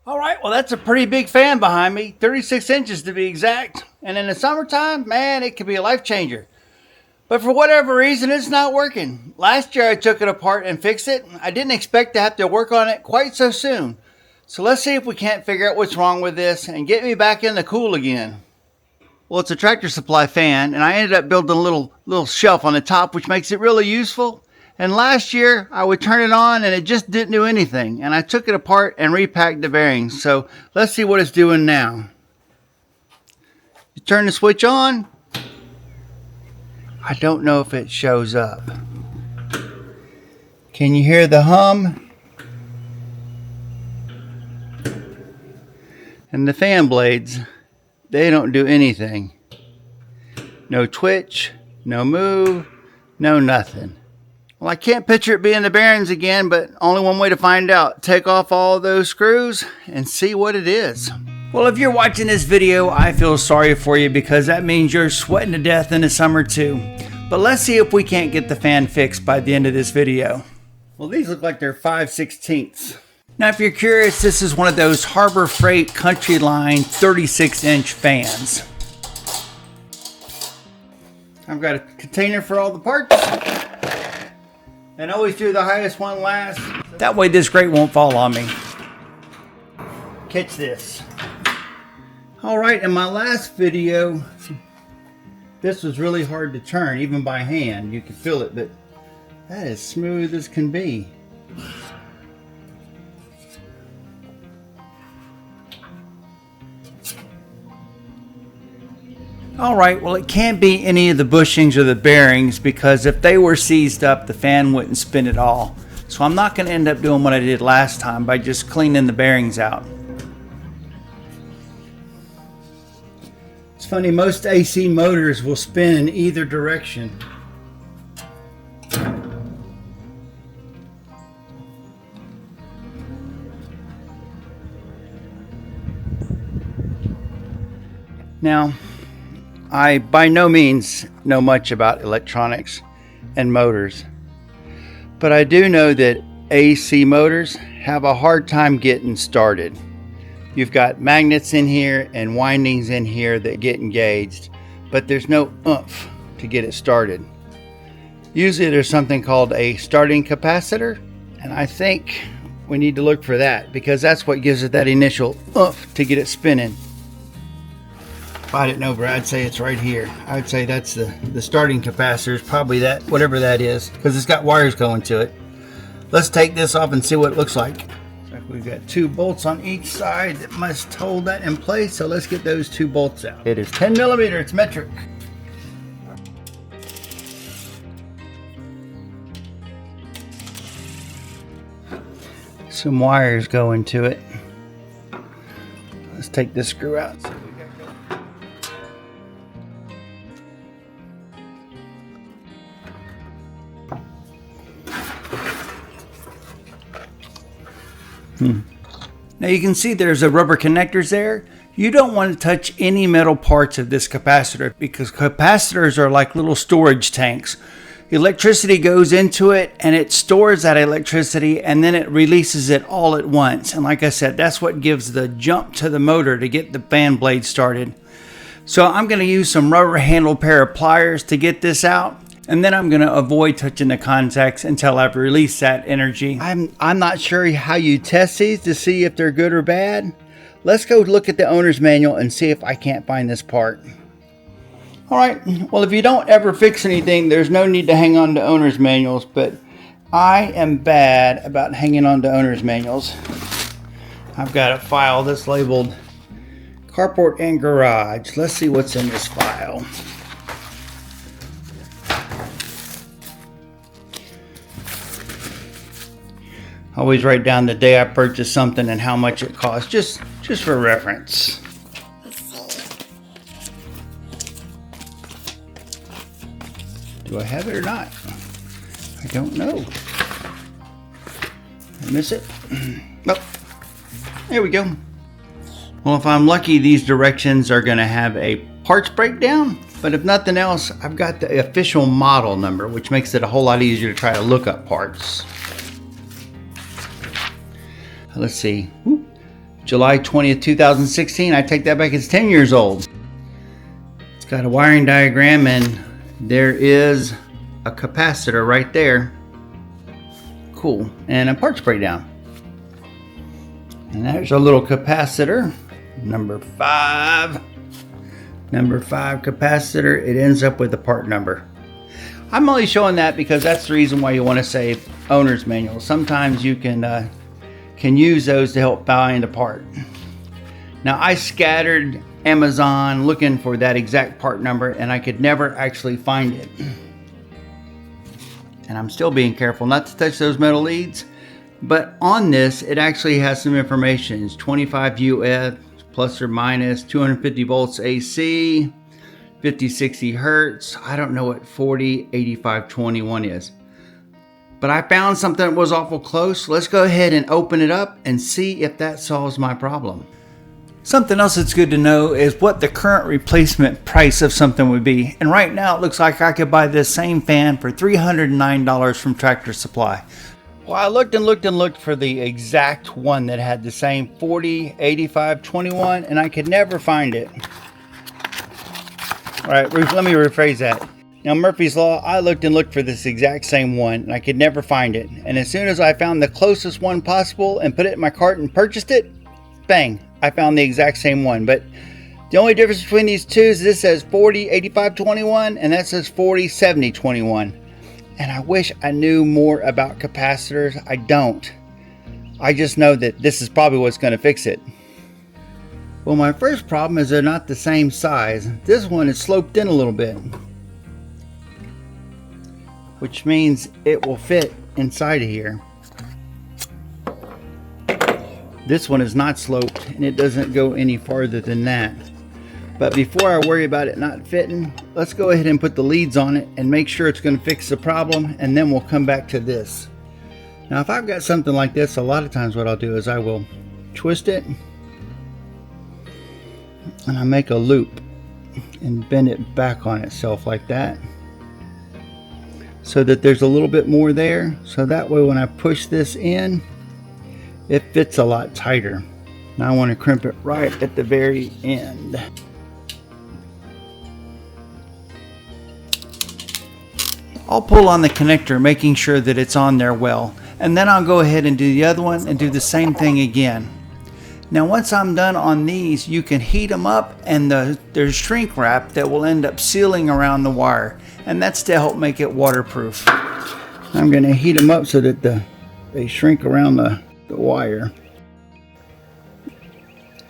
All right, well, that's a pretty big fan behind me, 36 inches to be exact. And in the summertime, man, it could be a life changer. But for whatever reason, it's not working. Last year, I took it apart and fixed it. I didn't expect to have to work on it quite so soon. So let's see if we can't figure out what's wrong with this and get me back in the cool again. Well, it's a Tractor Supply fan, and I ended up building a little shelf on the top, which makes it really useful. And last year, I would turn it on and it just didn't do anything. And I took it apart and repacked the bearings. So let's see what it's doing now. You turn the switch on. I don't know if it shows up. Can you hear the hum? And the fan blades, they don't do anything. No twitch, no move, no nothing. Well, I can't picture it being the bearings again, but only one way to find out. Take off all those screws and see what it is. Well, if you're watching this video, I feel sorry for you because that means you're sweating to death in the summer too. But let's see if we can't get the fan fixed by the end of this video. Well, these look like they're 5/16. Now, if you're curious, this is one of those Harbor Freight Country Line 36-inch fans. I've got a container for all the parts. And always do the highest one last. That way this grate won't fall on me. Catch this. Alright, in my last video, this was really hard to turn, even by hand. You can feel it, but that is smooth as can be. Alright, well, it can't be any of the bushings or the bearings because if they were seized up, the fan wouldn't spin at all. So I'm not going to end up doing what I did last time by just cleaning the bearings out. It's funny, most AC motors will spin in either direction. Now, I by no means know much about electronics and motors, but I do know that AC motors have a hard time getting started. You've got magnets in here and windings in here that get engaged, but there's no oomph to get it started. Usually there's something called a starting capacitor, and I think we need to look for that because that's what gives it that initial oomph to get it spinning. If I didn't know, but I'd say it's right here. I would say that's the starting capacitor, is probably that, whatever that is, because it's got wires going to it. Let's take this off and see what it looks like. We've got 2 bolts on each side that must hold that in place, so let's get those 2 bolts out. It is 10 millimeter, it's metric. Some wires go into it. Let's take this screw out. Now you can see there's a rubber connectors there. You don't want to touch any metal parts of this capacitor because capacitors are like little storage tanks. Electricity goes into it and it stores that electricity and then it releases it all at once. And like I said, that's what gives the jump to the motor to get the fan blade started. So I'm going to use some rubber handled pair of pliers to get this out. And then I'm going to avoid touching the contacts until I've released that energy. I'm not sure how you test these to see if they're good or bad. Let's go look at the owner's manual and see if I can't find this part. Alright, well, if you don't ever fix anything, there's no need to hang on to owner's manuals, but I am bad about hanging on to owner's manuals. I've got a file that's labeled carport and garage. Let's see what's in this file. Always write down the day I purchased something and how much it cost, just for reference. Do I have it or not? I don't know. I miss it? Nope. There we go. Well, if I'm lucky, these directions are going to have a parts breakdown. But if nothing else, I've got the official model number, which makes it a whole lot easier to try to look up parts. Let's see. July 20th, 2016. I take that back, it's 10 years old. It's got a wiring diagram and there is a capacitor right there. Cool. And a parts breakdown. And there's a little capacitor, number 5. Number 5 capacitor. It ends up with the part number. I'm only showing that because that's the reason why you want to save owner's manual. Sometimes you can use those to help find a part. Now I scattered Amazon looking for that exact part number and I could never actually find it. And I'm still being careful not to touch those metal leads. But on this, it actually has some information. It's 25 UF plus or minus 250 volts AC, 50-60 Hertz. I don't know what 40-85-21 is. But I found something that was awful close. Let's go ahead and open it up and see if that solves my problem. Something else that's good to know is what the current replacement price of something would be. And right now it looks like I could buy this same fan for $309 from Tractor Supply. Well, I looked and looked and looked for the exact one that had the same 40-85-21 and I could never find it. All right, let me rephrase that. Now, Murphy's Law, I looked and looked for this exact same one, and I could never find it. And as soon as I found the closest one possible and put it in my cart and purchased it, bang, I found the exact same one. But the only difference between these two is this says 40-85-21, and that says 40-70-21. And I wish I knew more about capacitors. I don't. I just know that this is probably what's going to fix it. Well, my first problem is they're not the same size. This one is sloped in a little bit, which means it will fit inside of here. This one is not sloped and it doesn't go any farther than that. But before I worry about it not fitting, let's go ahead and put the leads on it and make sure it's going to fix the problem, and then we'll come back to this. Now, if I've got something like this, a lot of times what I'll do is I will twist it and I make a loop and bend it back on itself like that, so that there's a little bit more there, so that way when I push this in, it fits a lot tighter. Now I want to crimp it right at the very end. I'll pull on the connector, making sure that it's on there well, and then I'll go ahead and do the other one and do the same thing again. Now once I'm done on these, you can heat them up, and there's shrink wrap that will end up sealing around the wire, and that's to help make it waterproof. I'm going to heat them up so that they shrink around the wire.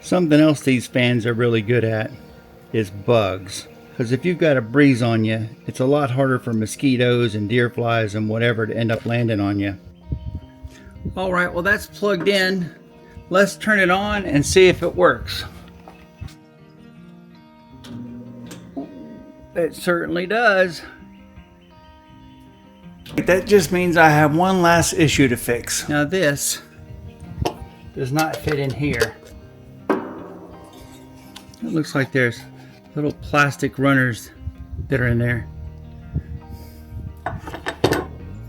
Something else these fans are really good at is bugs. Because if you've got a breeze on you, it's a lot harder for mosquitoes and deer flies and whatever to end up landing on you. Alright, well that's plugged in. Let's turn it on and see if it works. It certainly does. That just means I have one last issue to fix. Now this does not fit in here. It looks like there's little plastic runners that are in there.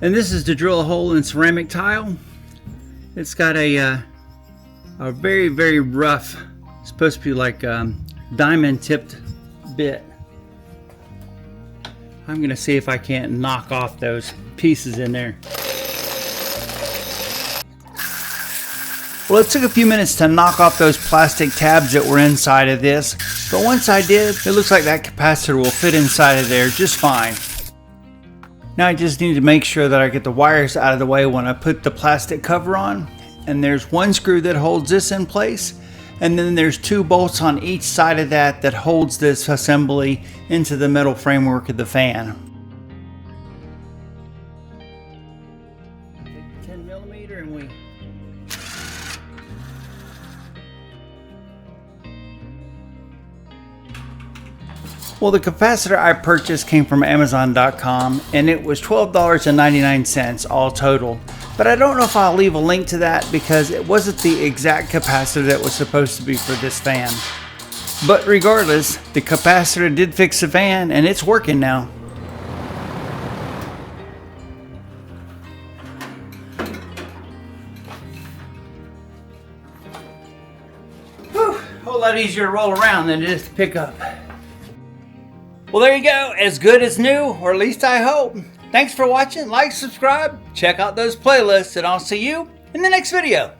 And this is to drill a hole in ceramic tile. It's got a very, very rough, it's supposed to be like diamond tipped bit. I'm gonna see if I can't knock off those pieces in there. Well, it took a few minutes to knock off those plastic tabs that were inside of this, but once I did, it looks like that capacitor will fit inside of there just fine. Now I just need to make sure that I get the wires out of the way when I put the plastic cover on, and there's one screw that holds this in place, and then there's 2 bolts on each side of that holds this assembly into the metal framework of the fan. 10mm and we Well, the capacitor I purchased came from Amazon.com and it was $12.99 all total. But I don't know if I'll leave a link to that because it wasn't the exact capacitor that was supposed to be for this fan. But regardless, the capacitor did fix the fan and it's working now. whole lot easier to roll around than it is to pick up. Well, there you go. As good as new, or at least I hope. Thanks for watching. Like, subscribe, check out those playlists, and I'll see you in the next video.